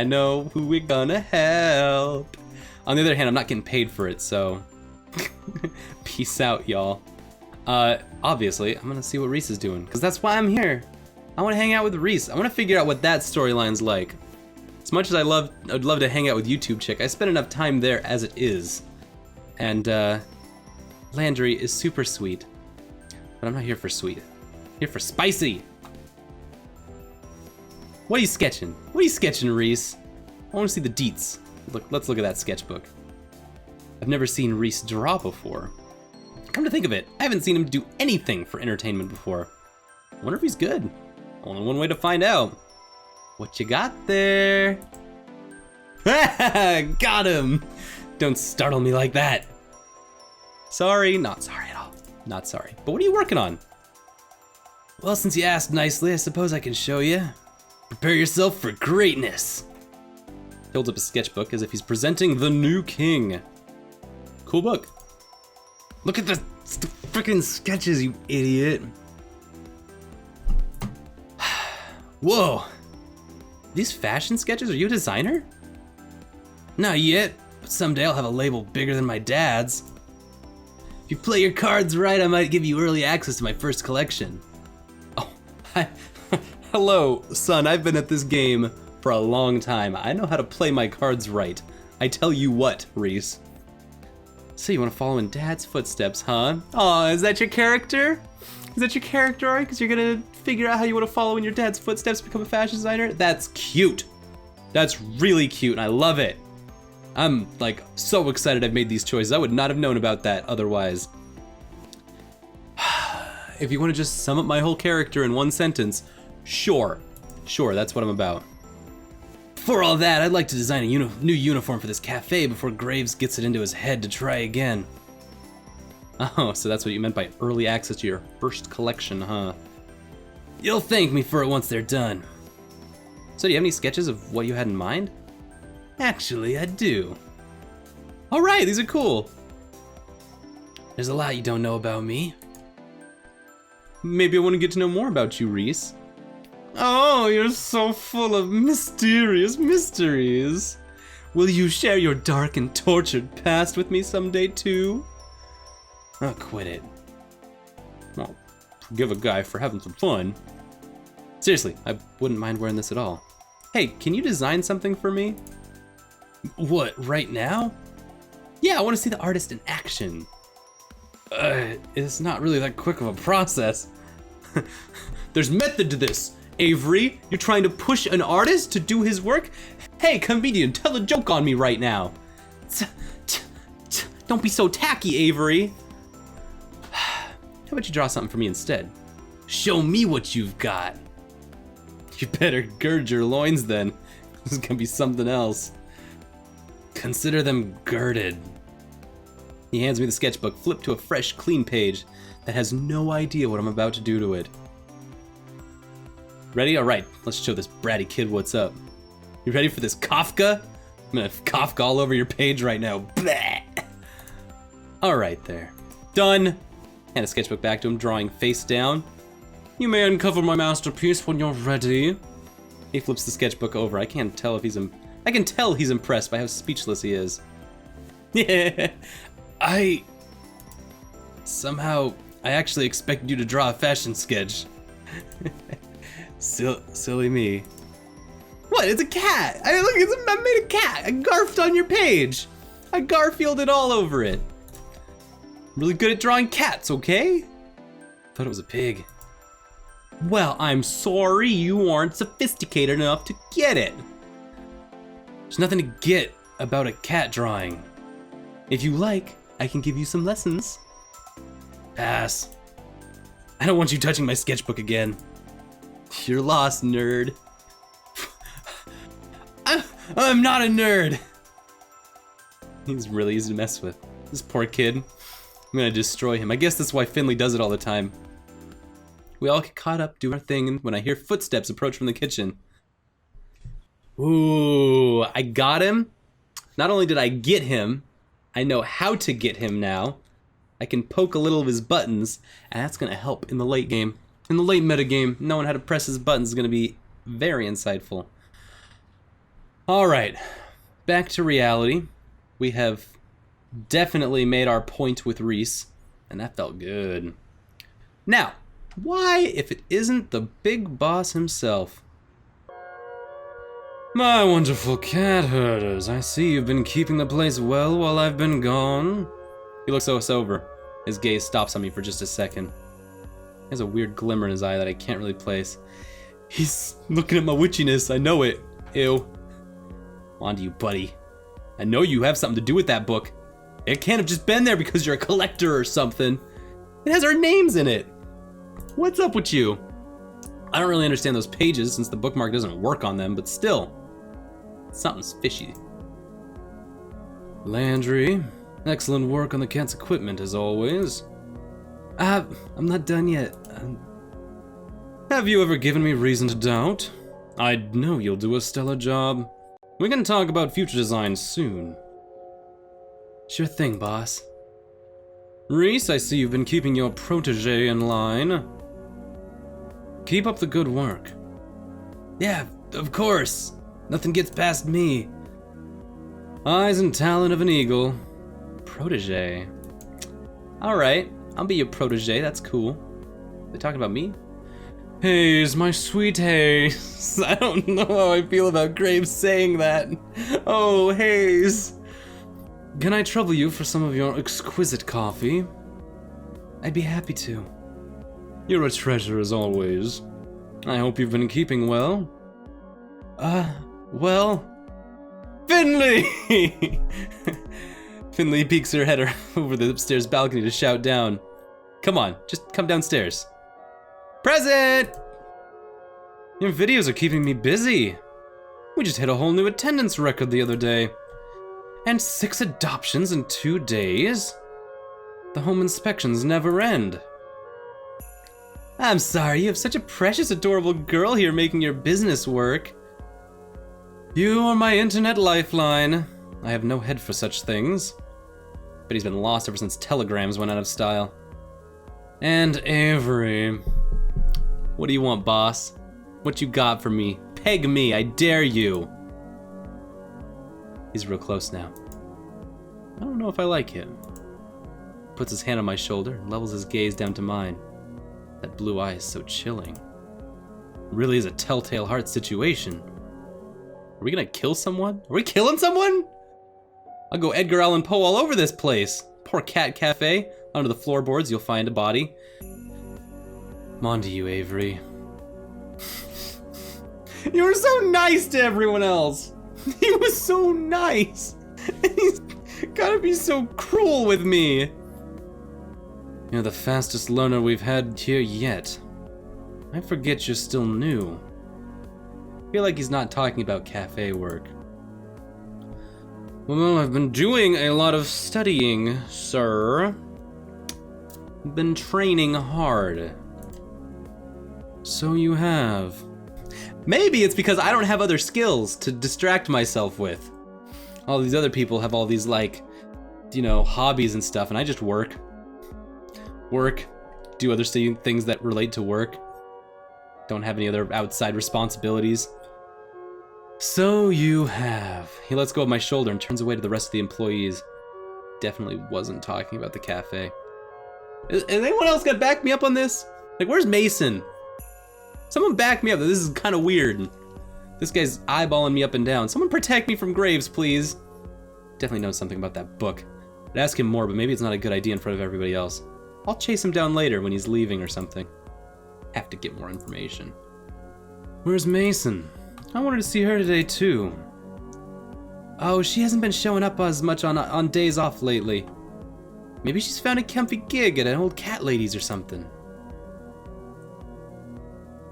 know who we're gonna help. On the other hand, I'm not getting paid for it, so peace out, y'all. Obviously, I'm gonna see what Reese is doing, because that's why I'm here. I want to hang out with Reese. I want to figure out what that storyline's like. As much as I'd love to hang out with YouTube Chick, I spend enough time there as it is. And Landry is super sweet, but I'm not here for sweet. I'm here for spicy. What are you sketching? What are you sketching, Reese? I want to see the deets. Let's look at that sketchbook. I've never seen Reese draw before. Come to think of it, I haven't seen him do anything for entertainment before. I wonder if he's good. Only one way to find out. What you got there? Got him! Don't startle me like that. Sorry, not sorry at all. Not sorry. But what are you working on? Well, since you asked nicely, I suppose I can show you. Prepare yourself for greatness. He holds up a sketchbook as if he's presenting the new king. Cool book. Look at the freaking sketches, you idiot. Whoa. These fashion sketches? Are you a designer? Not yet, but someday I'll have a label bigger than my dad's. If you play your cards right, I might give you early access to my first collection. Oh, hi. Hello, son. I've been at this game for a long time. I know how to play my cards right. I tell you what, Reese. So you want to follow in Dad's footsteps, huh? Aw, is that your character? Is that your character arc? Because you're gonna figure out how you want to follow in your dad's footsteps, become a fashion designer? That's cute. That's really cute, and I love it. I'm like so excited I've made these choices. I would not have known about that otherwise. If you want to just sum up my whole character in one sentence, sure, that's what I'm about. For all that, I'd like to design a new uniform for this cafe before Graves gets it into his head to try again. Oh, so that's what you meant by early access to your first collection, huh? You'll thank me for it once they're done. So do you have any sketches of what you had in mind? Actually, I do. All right, these are cool. There's a lot you don't know about me. Maybe I want to get to know more about you, Reese. Oh, you're so full of mysterious mysteries. Will you share your dark and tortured past with me someday too? Oh, quit it. Well, forgive a guy for having some fun. Seriously, I wouldn't mind wearing this at all. Hey, can you design something for me? What, right now? Yeah, I want to see the artist in action. It's not really that quick of a process. There's method to this. Avery, you're trying to push an artist to do his work? Hey, comedian, tell a joke on me right now. Don't be so tacky, Avery. How about you draw something for me instead? Show me what you've got. You better gird your loins then. This is gonna be something else. Consider them girded. He hands me the sketchbook, flipped to a fresh, clean page that has no idea what I'm about to do to it. Ready? All right, let's show this bratty kid what's up. You ready for this Kafka? I'm gonna Kafka all over your page right now. Bleh. All right there. Done. Hand a sketchbook back to him, drawing face down. You may uncover my masterpiece when you're ready. He flips the sketchbook over. I can tell he's impressed by how speechless he is. Yeah. I actually expected you to draw a fashion sketch. Silly me. What? It's a cat. I made a cat. I garfed on your page. I Garfielded all over it. I'm really good at drawing cats, okay? Thought it was a pig. Well, I'm sorry you aren't sophisticated enough to get it. There's nothing to get about a cat drawing. If you like, I can give you some lessons. Pass. I don't want you touching my sketchbook again. You're lost, nerd. I'm not a nerd. He's really easy to mess with. This poor kid. I'm gonna destroy him. I guess that's why Finley does it all the time. We all get caught up doing our thing when I hear footsteps approach from the kitchen. Ooh, I got him. Not only did I get him, I know how to get him now. I can poke a little of his buttons, and that's gonna help in the late game. In the late meta game, knowing how to press his buttons is gonna be very insightful. Alright, back to reality. We have definitely made our point with Reese, and that felt good. Now, why, if it isn't the big boss himself? My wonderful cat herders, I see you've been keeping the place well while I've been gone. He looks so sober. His gaze stops on me for just a second. He has a weird glimmer in his eye that I can't really place. He's looking at my witchiness, I know it. Ew. On to you, buddy. I know you have something to do with that book. It can't have just been there because you're a collector or something. It has our names in it. What's up with you? I don't really understand those pages since the bookmark doesn't work on them, but still. Something's fishy. Landry, excellent work on the cat's equipment as always. I'm not done yet. Have you ever given me reason to doubt? I know you'll do a stellar job. We can talk about future designs soon. Sure thing, boss. Reese, I see you've been keeping your protege in line. Keep up the good work. Yeah, of course. Nothing gets past me. Eyes and talent of an eagle. Protege. Alright, I'll be your protege, that's cool. They talking about me? Hayes, my sweet Hayes. I don't know how I feel about Graves saying that. Oh, Hayes. Can I trouble you for some of your exquisite coffee? I'd be happy to. You're a treasure as always. I hope you've been keeping well. Well... Finley! Finley peeks her head over the upstairs balcony to shout down. Come on, just come downstairs. Present! Your videos are keeping me busy. We just hit a whole new attendance record the other day. And 6 adoptions in 2 days? The home inspections never end. I'm sorry, you have such a precious, adorable girl here making your business work. You are my internet lifeline. I have no head for such things. But he's been lost ever since telegrams went out of style. And Avery. What do you want, boss? What you got for me? Peg me, I dare you. He's real close now. I don't know if I like it. Puts his hand on my shoulder and levels his gaze down to mine. That blue eye is so chilling. Really is a telltale heart situation. Are we gonna kill someone? Are we killing someone? I'll go Edgar Allan Poe all over this place. Poor cat cafe. Under the floorboards you'll find a body. I'm on to you, Avery. You were so nice to everyone else. He was so nice. And he's gotta be so cruel with me. You're the fastest learner we've had here yet. I forget you're still new. I feel like he's not talking about cafe work. Well, I've been doing a lot of studying, sir. Been training hard. So you have. Maybe it's because I don't have other skills to distract myself with. All these other people have all these, like, you know, hobbies and stuff, and I just work. Do other things that relate to work. Don't have any other outside responsibilities. So you have. He lets go of my shoulder and turns away to the rest of the employees. Definitely wasn't talking about the cafe. Is anyone else gonna back me up on this? Like, where's Mason? Someone back me up. This is kind of weird. This guy's eyeballing me up and down. Someone protect me from Graves, please. Definitely knows something about that book. I'd ask him more, but maybe it's not a good idea in front of everybody else. I'll chase him down later when he's leaving or something. Have to get more information. Where's Mason? I wanted to see her today too. Oh, she hasn't been showing up as much on days off lately. Maybe she's found a comfy gig at an old cat lady's or something.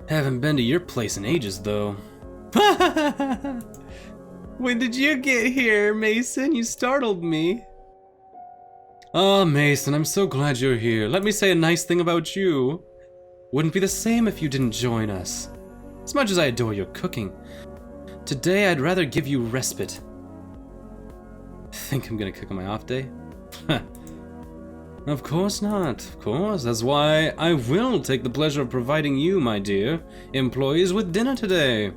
Haven't been to your place in ages though. When did you get here, Mason? You startled me. Oh, Mason, I'm so glad you're here. Let me say a nice thing about you. Wouldn't be the same if you didn't join us. As much as I adore your cooking, today I'd rather give you respite. Think I'm gonna cook on my off day? Of course not, of course. That's why I will take the pleasure of providing you, my dear, employees with dinner today.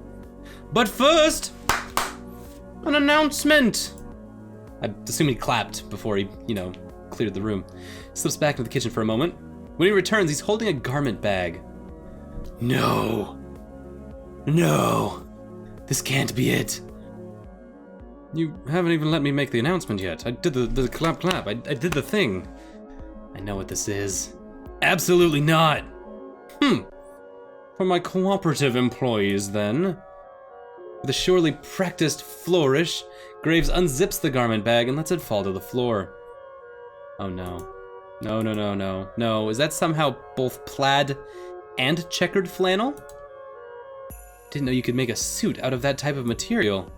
But first, An announcement! I assume he clapped before he, cleared the room. Slips back into the kitchen for a moment. When he returns, he's holding a garment bag. No. No. This can't be it. You haven't even let me make the announcement yet. I did the clap. I did the thing. I know what this is. Absolutely not. For my cooperative employees, then. With a surely practiced flourish, Graves unzips the garment bag and lets it fall to the floor. Oh no. No. Is that somehow both plaid and checkered flannel? Didn't know you could make a suit out of that type of material.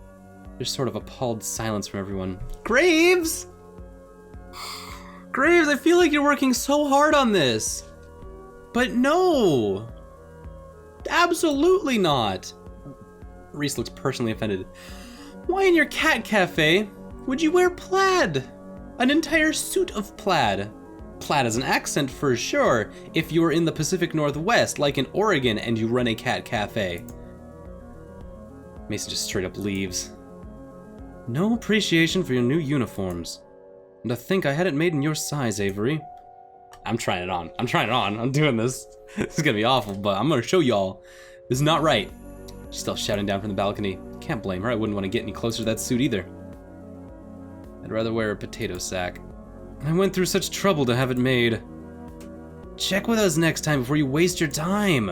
There's sort of appalled silence from everyone. Graves! Graves, I feel like you're working so hard on this. But no! Absolutely not! Reese looks personally offended. Why in your cat cafe would you wear plaid? An entire suit of plaid. Plaid is an accent for sure if you're in the Pacific Northwest, like in Oregon, and you run a cat cafe. Mason just straight up leaves. No appreciation for your new uniforms. And to think I had it made in your size, Avery. I'm trying it on. I'm doing this. This is gonna be awful, but I'm gonna show y'all. This is not right. She's still shouting down from the balcony. Can't blame her. I wouldn't want to get any closer to that suit either. I'd rather wear a potato sack. I went through such trouble to have it made. Check with us next time before you waste your time.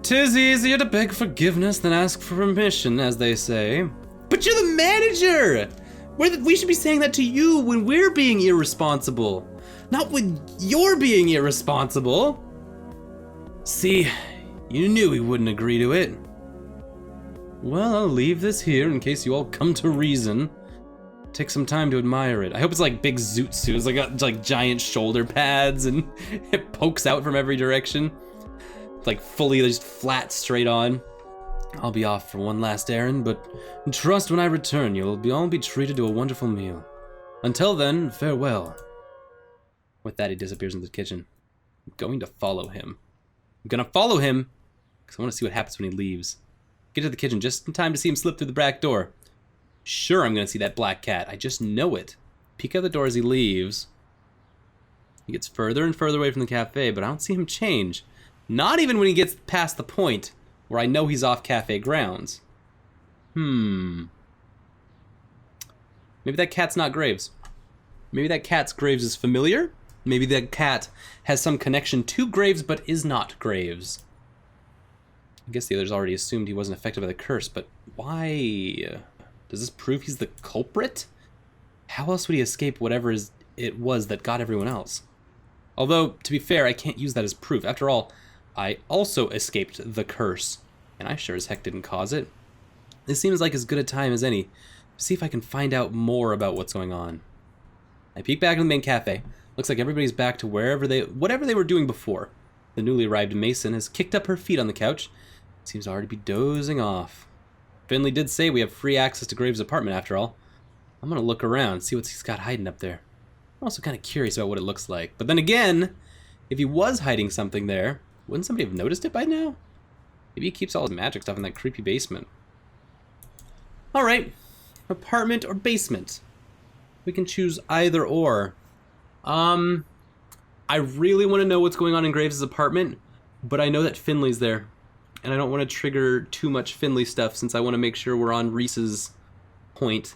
'Tis easier to beg forgiveness than ask for permission, as they say. But you're the manager! We should be saying that to you when we're being irresponsible. Not when you're being irresponsible. See, you knew he wouldn't agree to it. Well, I'll leave this here in case you all come to reason. Take some time to admire it. I hope it's like big zoot suits, like giant shoulder pads, and it pokes out from every direction. Like fully just flat straight on. I'll be off for one last errand, but trust when I return you'll all be treated to a wonderful meal. Until then, farewell. With that, he disappears into the kitchen. I'm going to follow him. Because I want to see what happens when he leaves. Get to the kitchen just in time to see him slip through the back door. Sure, I'm going to see that black cat. I just know it. Peek out the door as he leaves. He gets further and further away from the cafe, but I don't see him change. Not even when he gets past the point where I know he's off cafe grounds. Maybe that cat's not Graves. Maybe that cat's Graves' familiar? Maybe that cat has some connection to Graves but is not Graves. I guess the others already assumed he wasn't affected by the curse, but why? Does this prove he's the culprit? How else would he escape whatever it was that got everyone else? Although, to be fair, I can't use that as proof. After all, I also escaped the curse, and I sure as heck didn't cause it. This seems like as good a time as any. See if I can find out more about what's going on. I peek back in the main cafe. Looks like everybody's back to whatever they were doing before. The newly arrived Mason has kicked up her feet on the couch. Seems to already be dozing off. Finley did say we have free access to Graves' apartment after all. I'm gonna look around, see what he's got hiding up there. I'm also kind of curious about what it looks like. But then again, if he was hiding something there, wouldn't somebody have noticed it by now? Maybe he keeps all his magic stuff in that creepy basement. Alright, apartment or basement? We can choose either or. I really want to know what's going on in Graves' apartment, but I know that Finley's there. And I don't want to trigger too much Finley stuff since I want to make sure we're on Reese's point.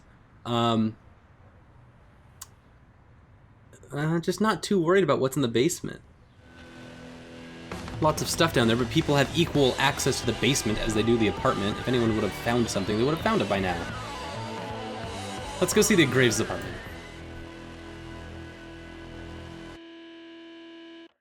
Just not too worried about what's in the basement. Lots of stuff down there, but people have equal access to the basement as they do the apartment. If anyone would have found something, they would have found it by now. Let's go see the Graves' apartment.